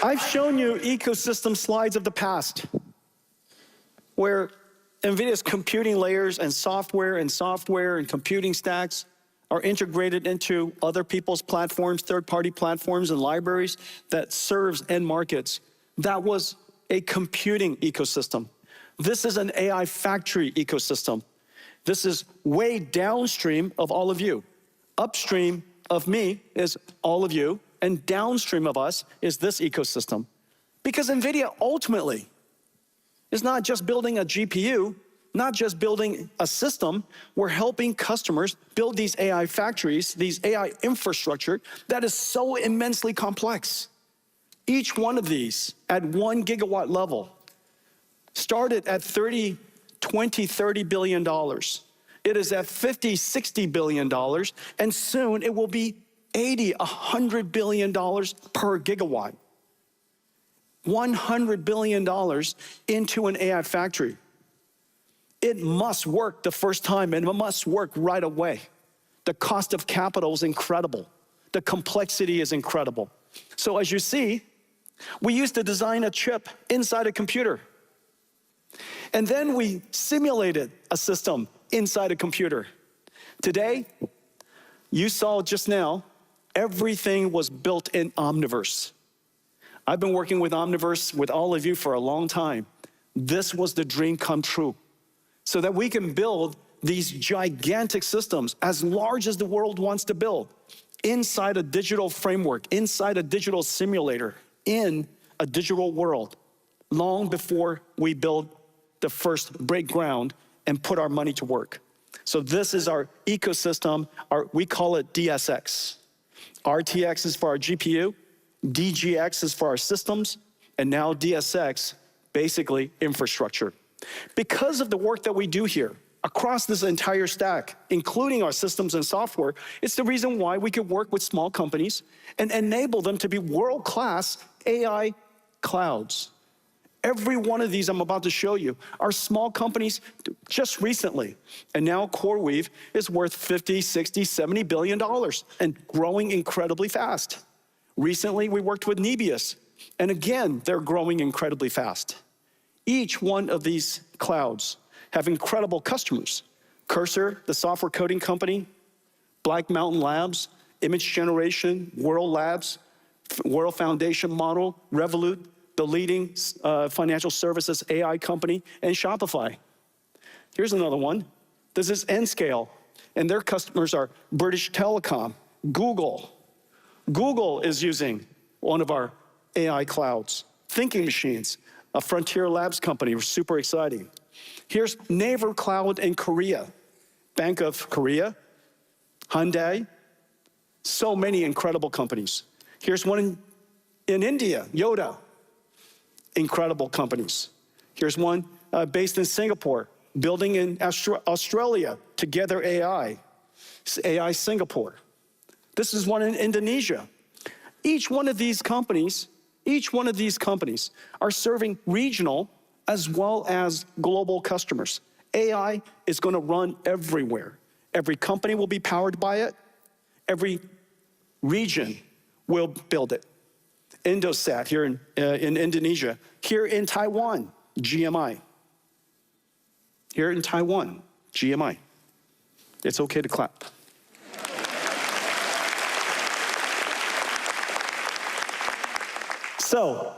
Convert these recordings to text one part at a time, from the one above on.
I've shown you ecosystem slides of the past where NVIDIA's computing layers and software and computing stacks are integrated into other people's platforms, third-party platforms and libraries that serves end markets. That was a computing ecosystem. This is an AI factory ecosystem. This is way downstream of all of you. Upstream of me is all of you, and downstream of us is this ecosystem. Because NVIDIA ultimately is not just building a GPU, not just building a system, we're helping customers build these AI factories, these AI infrastructure that is so immensely complex. Each one of these at 1 gigawatt level started at $20, $30 billion. It is at $50, $60 billion, and soon it will be $80, $100 billion per gigawatt. $100 billion into an AI factory. It must work the first time, and it must work right away. The cost of capital is incredible. The complexity is incredible. So as you see, we used to design a chip inside a computer. And then we simulated a system inside a computer. Today, you saw just now, everything was built in Omniverse. I've been working with Omniverse with all of you for a long time. This was the dream come true, so that we can build these gigantic systems as large as the world wants to build inside a digital framework, inside a digital simulator, in a digital world, long before we build the first break ground and put our money to work. So this is our ecosystem, we call it DSX. RTX is for our GPU, DGX is for our systems, and now DSX, basically infrastructure. Because of the work that we do here, across this entire stack, including our systems and software, it's the reason why we can work with small companies and enable them to be world-class AI clouds. Every one of these I'm about to show you are small companies just recently. And now CoreWeave is worth $50, $60, $70 billion and growing incredibly fast. Recently, we worked with Nebius, and again, they're growing incredibly fast. Each one of these clouds have incredible customers. Cursor, the software coding company, Black Mountain Labs, Image Generation, World Labs, World Foundation Model, Revolut, the leading financial services AI company, and Shopify. Here's another one. This is Nscale, and their customers are British Telecom, Google. Google is using one of our AI clouds. Thinking Machines, a Frontier Labs company, super exciting. Here's Naver Cloud in Korea, Bank of Korea, Hyundai, so many incredible companies. Here's one in India, Yoda, incredible companies. Here's one based in Singapore, building in Australia, Together AI, AI Singapore. This is one in Indonesia. Each one of these companies are serving regional as well as global customers. AI is going to run everywhere. Every company will be powered by it. Every region will build it. Indosat here in Indonesia. Here in Taiwan, GMI. Here in Taiwan, GMI. It's okay to clap. So,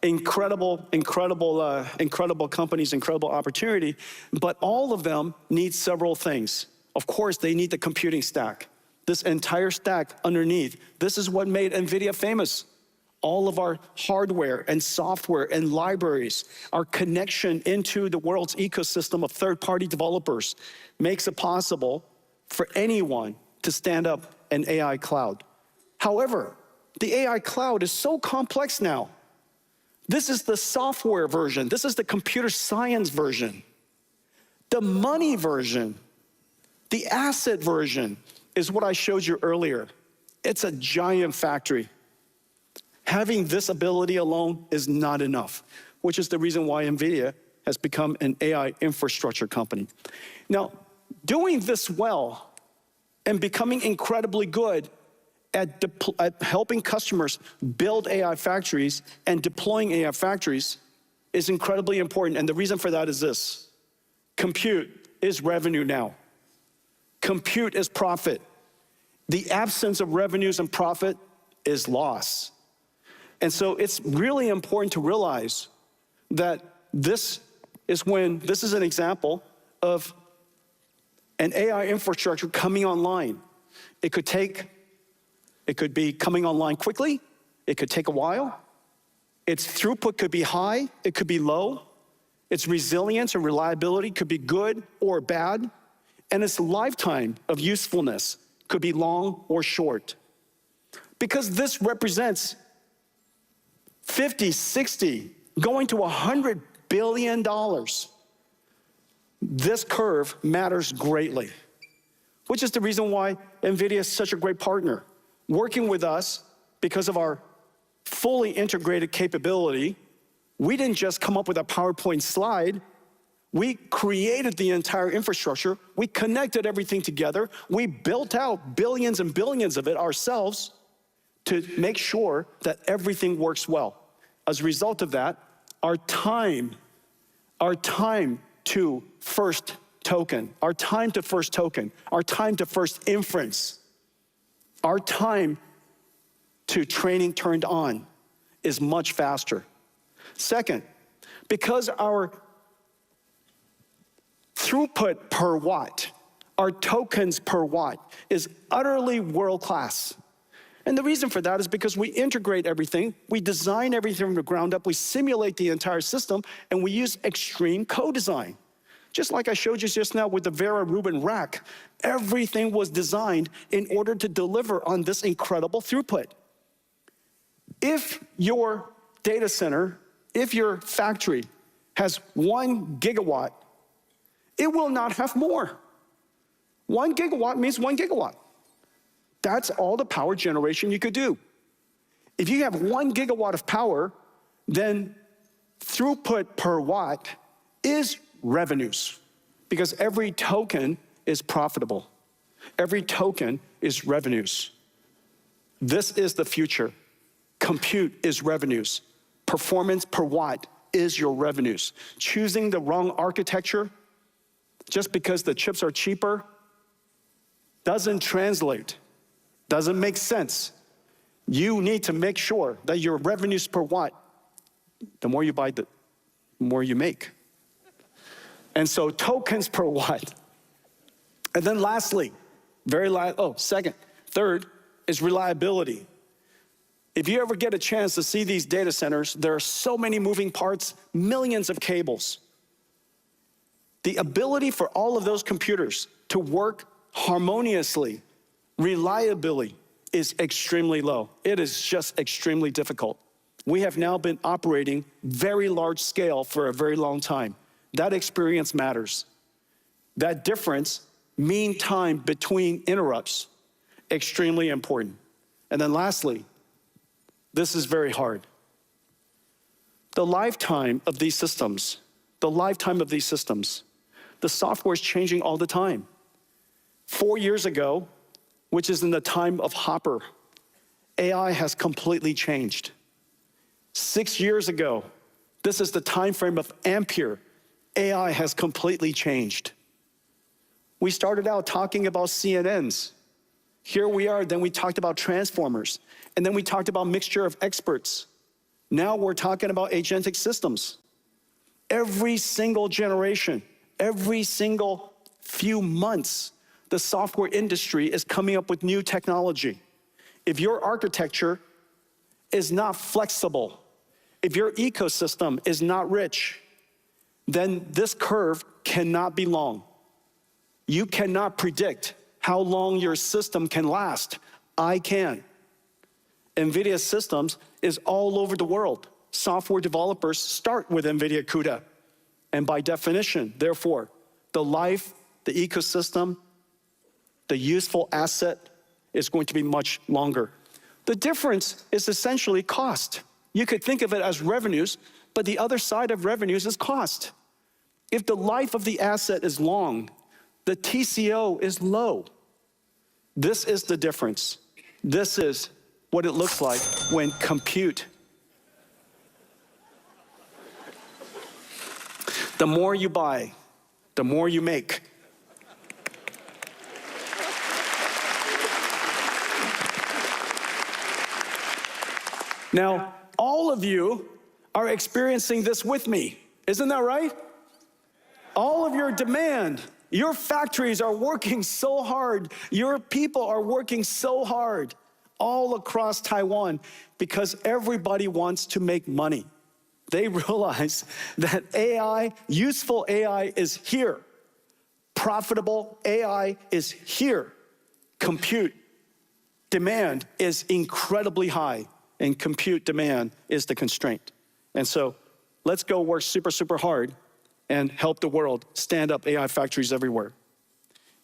incredible companies, incredible opportunity, but all of them need several things. Of course, they need the computing stack. This entire stack underneath, this is what made NVIDIA famous. All of our hardware and software and libraries, our connection into the world's ecosystem of third-party developers makes it possible for anyone to stand up an AI cloud. However, the AI cloud is so complex now. This is the software version. This is the computer science version. The money version, the asset version, is what I showed you earlier. It's a giant factory. Having this ability alone is not enough, which is the reason why NVIDIA has become an AI infrastructure company. Now, doing this well and becoming incredibly good at helping customers build AI factories and deploying AI factories is incredibly important. And the reason for that is this: compute is revenue now. Compute is profit. The absence of revenues and profit is loss. And so it's really important to realize that this is an example of an AI infrastructure coming online. It could be coming online quickly, it could take a while. Its throughput could be high, it could be low. Its resilience and reliability could be good or bad. And its lifetime of usefulness could be long or short. Because this represents 50, 60, going to $100 billion. This curve matters greatly, which is the reason why NVIDIA is such a great partner. Working with us because of our fully integrated capability, we didn't just come up with a PowerPoint slide. We created the entire infrastructure. We connected everything together. We built out billions and billions of it ourselves to make sure that everything works well. As a result of that, our time to first token, our time to first inference, our time to training turned on is much faster. Second, because our throughput per watt, our tokens per watt is utterly world-class. And the reason for that is because we integrate everything, we design everything from the ground up, we simulate the entire system, and we use extreme co-design. Just like I showed you just now with the Vera Rubin rack, everything was designed in order to deliver on this incredible throughput. If your data center, if your factory has 1 gigawatt, it will not have more. 1 gigawatt means 1 gigawatt. That's all the power generation you could do. If you have 1 gigawatt of power, then throughput per watt is revenues, because every token is profitable. Every token is revenues. This is the future. Compute is revenues. Performance per watt is your revenues. Choosing the wrong architecture just because the chips are cheaper doesn't translate, doesn't make sense. You need to make sure that your revenues per watt, the more you buy, the more you make. And so tokens per watt. And then lastly, third is reliability. If you ever get a chance to see these data centers, there are so many moving parts, millions of cables. The ability for all of those computers to work harmoniously, reliably, is extremely low. It is just extremely difficult. We have now been operating very large scale for a very long time. That experience matters. That difference, mean time between interrupts, extremely important. And then lastly, this is very hard. The lifetime of these systems, the software is changing all the time. 4 years ago, which is in the time of Hopper, AI has completely changed. 6 years ago, this is the time frame of Ampere, AI has completely changed. We started out talking about CNNs. Here we are, then we talked about transformers, and then we talked about mixture of experts. Now we're talking about agentic systems. Every single generation, every single few months, the software industry is coming up with new technology. If your architecture is not flexible, if your ecosystem is not rich, then this curve cannot be long. You cannot predict how long your system can last. I can. NVIDIA systems is all over the world. Software developers start with NVIDIA CUDA. And by definition, therefore, the life, the ecosystem, the useful asset is going to be much longer. The difference is essentially cost. You could think of it as revenues, but the other side of revenues is cost. If the life of the asset is long, the TCO is low. This is the difference. This is what it looks like when compute. The more you buy, the more you make. Now, all of you are experiencing this with me. Isn't that right? All of your demand, your factories are working so hard, your people are working so hard all across Taiwan because everybody wants to make money. They realize that AI, useful AI is here. Profitable AI is here. Compute demand is incredibly high, and compute demand is the constraint. And so let's go work super, super hard and help the world stand up AI factories everywhere.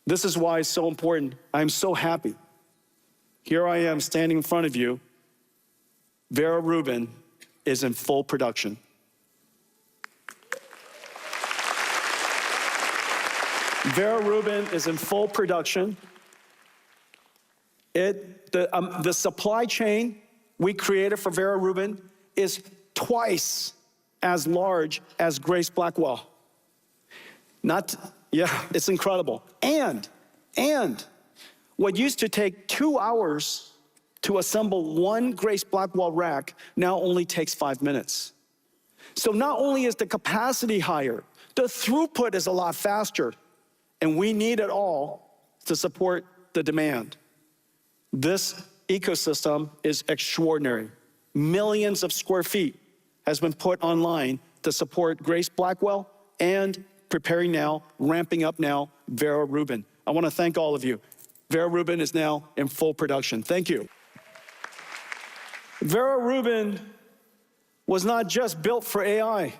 This is why it's so important. I'm so happy. Here I am standing in front of you. Vera Rubin is in full production. Vera Rubin is in full production. The supply chain we created for Vera Rubin is twice as large as Grace Blackwell. It's incredible. And what used to take 2 hours to assemble one Grace Blackwell rack now only takes 5 minutes. So not only is the capacity higher, the throughput is a lot faster, and we need it all to support the demand. This ecosystem is extraordinary. Millions of square feet has been put online to support Grace Blackwell and preparing now, ramping up now, Vera Rubin. I want to thank all of you. Vera Rubin is now in full production. Thank you. Vera Rubin was not just built for AI.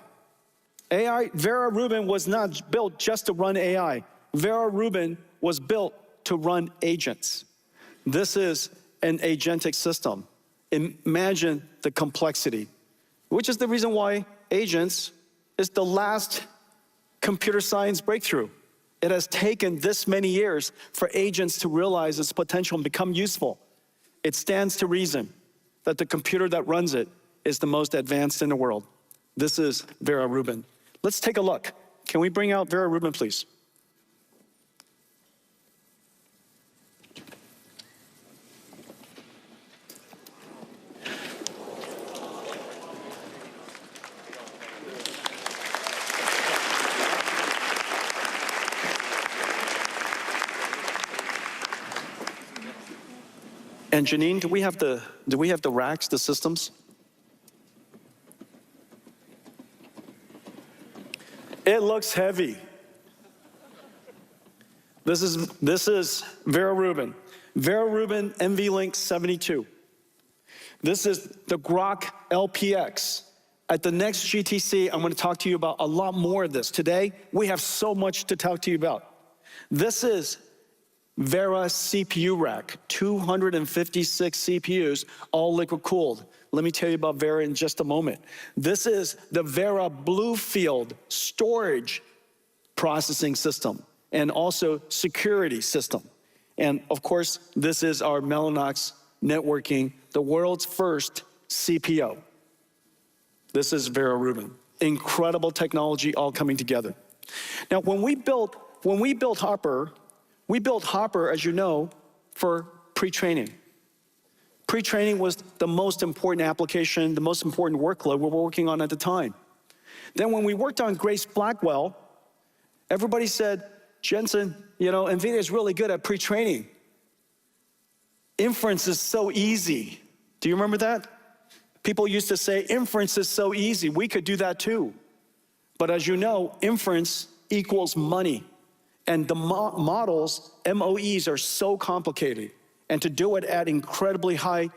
Vera Rubin was not built just to run AI. Vera Rubin was built to run agents. This is an agentic system. Imagine the complexity, which is the reason why agents is the last computer science breakthrough. It has taken this many years for agents to realize its potential and become useful. It stands to reason that the computer that runs it is the most advanced in the world. This is Vera Rubin. Let's take a look. Can we bring out Vera Rubin, please? And Janine, do we have the racks, the systems? It looks heavy. This is Vera Rubin. Vera Rubin NVLink 72. This is the Grok LPX. At the next GTC, I'm going to talk to you about a lot more of this. Today, we have so much to talk to you about. This is Vera CPU rack, 256 CPUs, all liquid cooled. Let me tell you about Vera in just a moment. This is the Vera Bluefield storage processing system and also security system. And of course, this is our Mellanox networking, the world's first CPO. This is Vera Rubin. Incredible technology all coming together. Now, when we built Hopper, we built Hopper, as you know, for pre-training. Pre-training was the most important application, the most important workload we were working on at the time. Then when we worked on Grace Blackwell, everybody said, Jensen, NVIDIA is really good at pre-training. Inference is so easy. Do you remember that? People used to say, inference is so easy, we could do that too. But as you know, inference equals money. And the models, MOEs, are so complicated. And to do it at incredibly high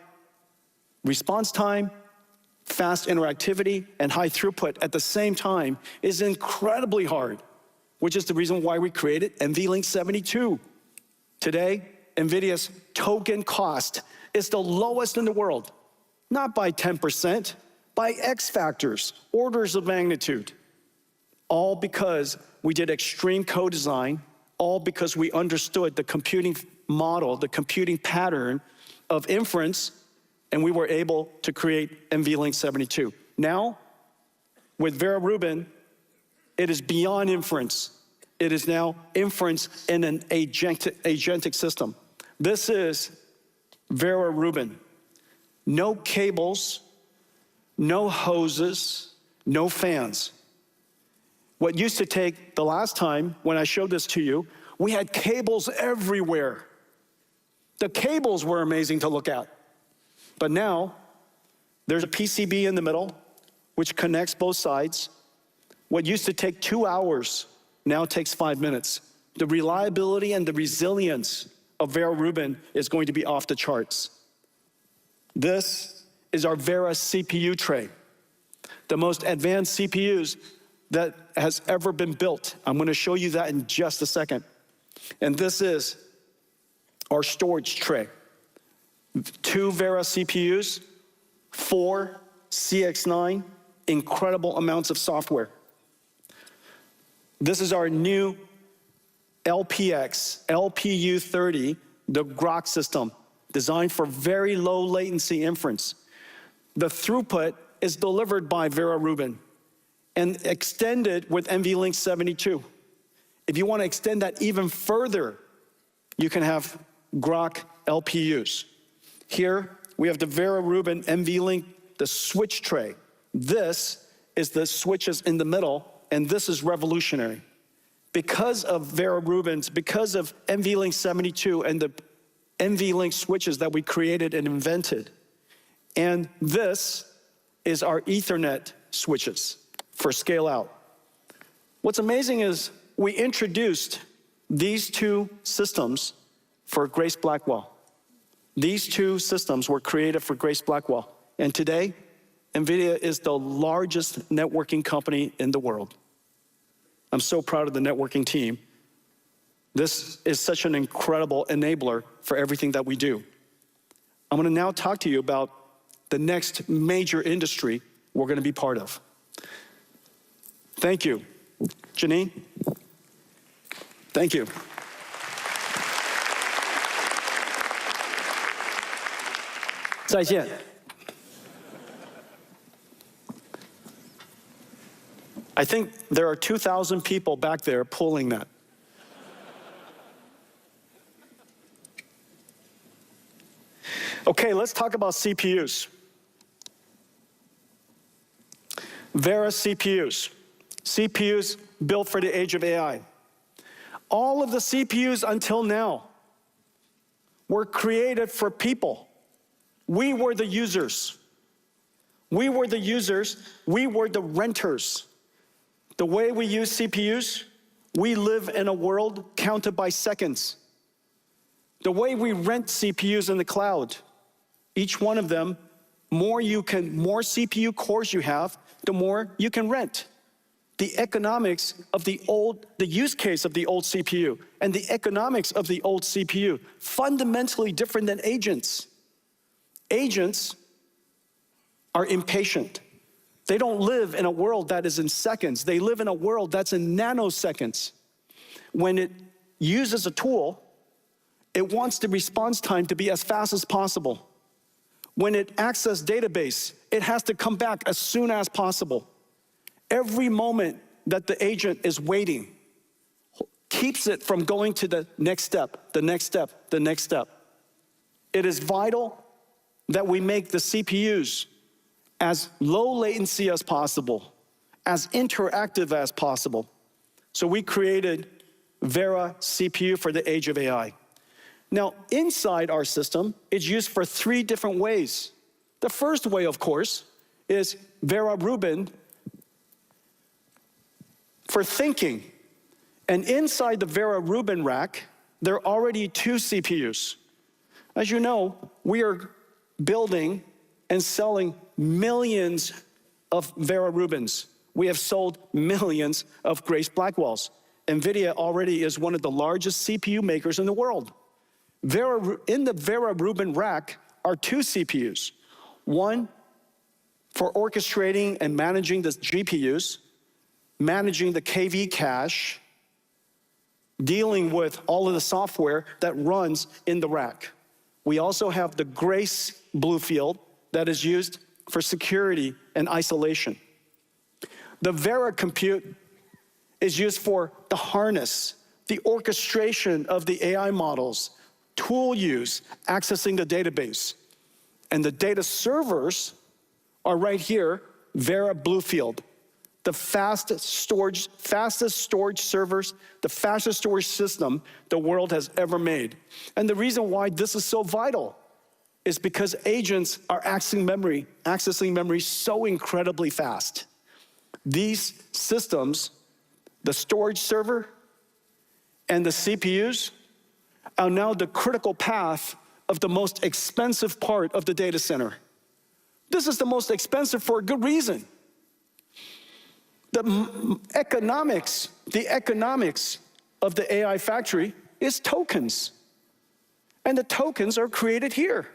response time, fast interactivity, and high throughput at the same time is incredibly hard, which is the reason why we created NVLink 72. Today, NVIDIA's token cost is the lowest in the world, not by 10%, by X factors, orders of magnitude. All because we did extreme co-design, all because we understood the computing model, the computing pattern of inference, and we were able to create NVLink 72. Now, with Vera Rubin, it is beyond inference. It is now inference in an agentic system. This is Vera Rubin. No cables, no hoses, no fans. What used to take, the last time when I showed this to you, we had cables everywhere. The cables were amazing to look at. But now, there's a PCB in the middle, which connects both sides. What used to take 2 hours now takes 5 minutes. The reliability and the resilience of Vera Rubin is going to be off the charts. This is our Vera CPU tray, the most advanced CPUs that has ever been built. I'm going to show you that in just a second. And this is our storage tray. 2 Vera CPUs, 4 CX9, incredible amounts of software. This is our new LPX, LPU30, the Grok system, designed for very low latency inference. The throughput is delivered by Vera Rubin and extended with NVLink 72. If you want to extend that even further, you can have Grok LPUs. Here, we have the Vera Rubin NVLink, the switch tray. This is the switches in the middle, and this is revolutionary. Because of Vera Rubin's, because of NVLink 72 and the NVLink switches that we created and invented. And this is our Ethernet switches for scale out. What's amazing is we introduced these 2 systems for Grace Blackwell. These 2 systems were created for Grace Blackwell. And today, NVIDIA is the largest networking company in the world. I'm so proud of the networking team. This is such an incredible enabler for everything that we do. I'm going to now talk to you about the next major industry we're going to be part of. Thank you. Janine? Thank you. I think there are 2,000 people back there pulling that. Okay, let's talk about CPUs. Vera CPUs. CPUs built for the age of AI. All of the CPUs until now were created for people. We were the users. We were the users. We were the renters. The way we use CPUs, we live in a world counted by seconds. The way we rent CPUs in the cloud, each one of them, more CPU cores you have, the more you can rent. The economics of the use case of the old CPU and the economics of the old CPU, fundamentally different than agents. Agents are impatient. They don't live in a world that is in seconds. They live in a world that's in nanoseconds. When it uses a tool, it wants the response time to be as fast as possible. When it accesses database, it has to come back as soon as possible. Every moment that the agent is waiting keeps it from going to the next step, the next step, the next step. It is vital that we make the CPUs as low latency as possible, as interactive as possible. So we created Vera CPU for the age of AI. Now, inside our system, it's used for 3 different ways. The first way, of course, is Vera Rubin for thinking. And inside the Vera Rubin rack, there are already 2 CPUs. As you know, we are building and selling millions of Vera Rubins. We have sold millions of Grace Blackwells. NVIDIA already is one of the largest CPU makers in the world. In the Vera Rubin rack are 2 CPUs. One for orchestrating and managing the GPUs, managing the KV cache, dealing with all of the software that runs in the rack. We also have the Grace blue field that is used for security and isolation. The Vera compute is used for the harness, the orchestration of the AI models, tool use, accessing the database. And the data servers are right here, Vera blue field. The fastest storage servers, the fastest storage system the world has ever made. And the reason why this is so vital is because agents are accessing memory so incredibly fast. These systems, the storage server and the CPUs, are now the critical path of the most expensive part of the data center. This is the most expensive for a good reason. The economics of the AI factory is tokens. And the tokens are created here.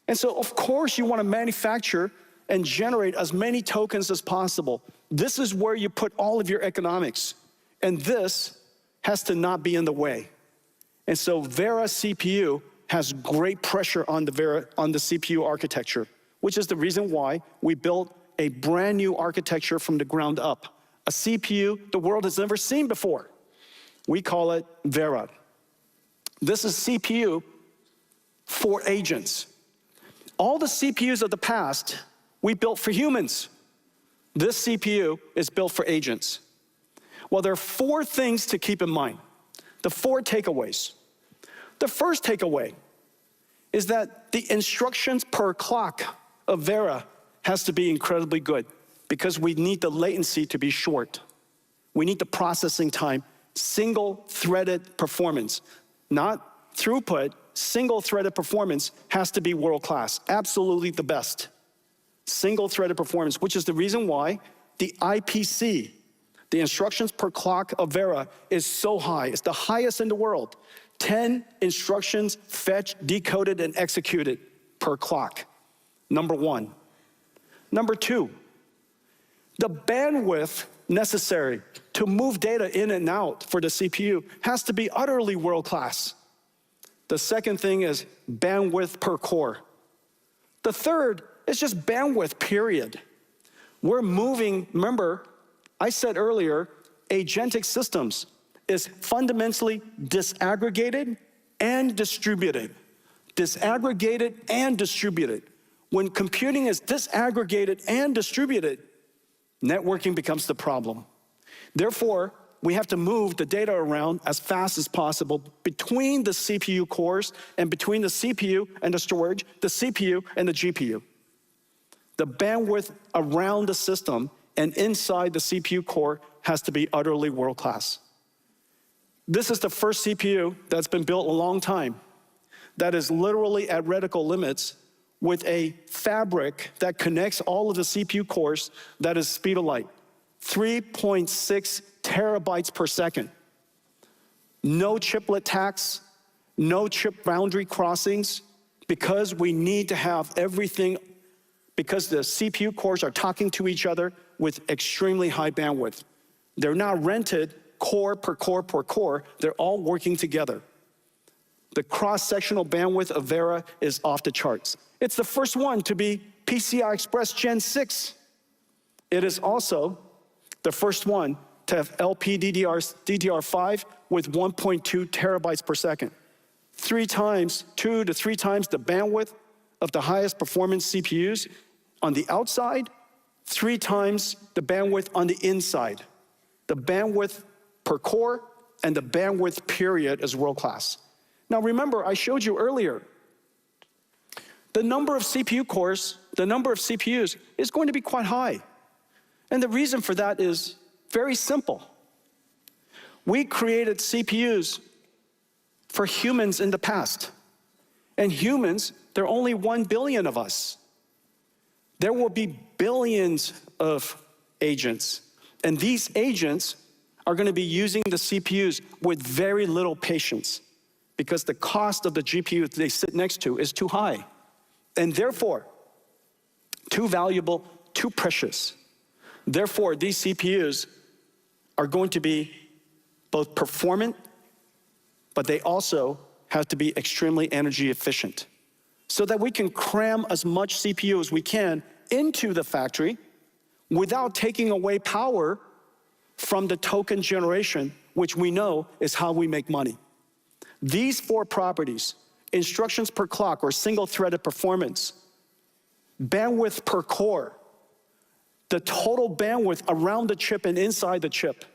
And so, of course, you want to manufacture and generate as many tokens as possible. This is where you put all of your economics. And this has to not be in the way. And so Vera CPU has great pressure on the CPU architecture, which is the reason why we built a brand new architecture from the ground up. A CPU the world has never seen before. We call it Vera. This is CPU for agents. All the CPUs of the past, we built for humans. This CPU is built for agents. Well, there are 4 things to keep in mind. The 4 takeaways. The first takeaway is that the instructions per clock of Vera has to be incredibly good because we need the latency to be short. We need the processing time, single-threaded performance, not throughput. Single-threaded performance has to be world-class, absolutely the best. Single-threaded performance, which is the reason why the IPC, the instructions per clock of Vera, is so high. It's the highest in the world. 10 instructions fetched, decoded, and executed per clock. Number 1. Number 2, the bandwidth necessary to move data in and out for the CPU has to be utterly world-class. The second thing is bandwidth per core. The third is just bandwidth, period. We're moving, remember, I said earlier, agentic systems is fundamentally disaggregated and distributed. Disaggregated and distributed. When computing is disaggregated and distributed, networking becomes the problem. Therefore, we have to move the data around as fast as possible between the CPU cores and between the CPU and the storage, the CPU and the GPU. The bandwidth around the system and inside the CPU core has to be utterly world-class. This is the first CPU that's been built a long time that is literally at reticle limits with a fabric that connects all of the CPU cores that is speed of light, 3.6 terabytes per second. No chiplet tax, no chip boundary crossings, because we need to have everything, because the CPU cores are talking to each other with extremely high bandwidth. They're not rented core per core per core, they're all working together. The cross-sectional bandwidth of Vera is off the charts. It's the first one to be PCI Express Gen 6. It is also the first one to have LPDDR5 with 1.2 terabytes per second. 2 to 3 times the bandwidth of the highest performance CPUs on the outside, 3 times the bandwidth on the inside. The bandwidth per core and the bandwidth period is world-class. Now remember, I showed you earlier, the number of CPU cores, the number of CPUs is going to be quite high. And the reason for that is very simple. We created CPUs for humans in the past. And humans, there are only 1 billion of us. There will be billions of agents. And these agents are going to be using the CPUs with very little patience because the cost of the GPU they sit next to is too high. And therefore, too valuable, too precious. Therefore, these CPUs are going to be both performant, but they also has to be extremely energy efficient so that we can cram as much CPU as we can into the factory without taking away power from the token generation, which we know is how we make money. These four properties, instructions per clock or single-threaded performance, bandwidth per core, the total bandwidth around the chip and inside the chip,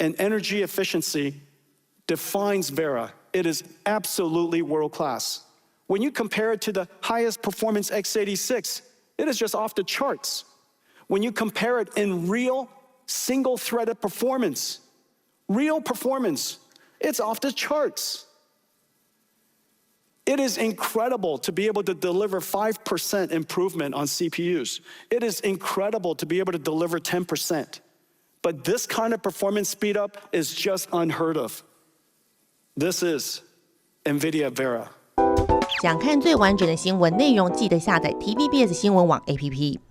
and energy efficiency defines Vera. It is absolutely world-class. When you compare it to the highest performance x86, it is just off the charts. When you compare it in real single-threaded performance, it's off the charts. It is incredible to be able to deliver 5% improvement on CPUs. It is incredible to be able to deliver 10%. But this kind of performance speed up is just unheard of. This is NVIDIA Vera. 想看最完整的新闻内容，记得下载 TVBS 新闻网 APP。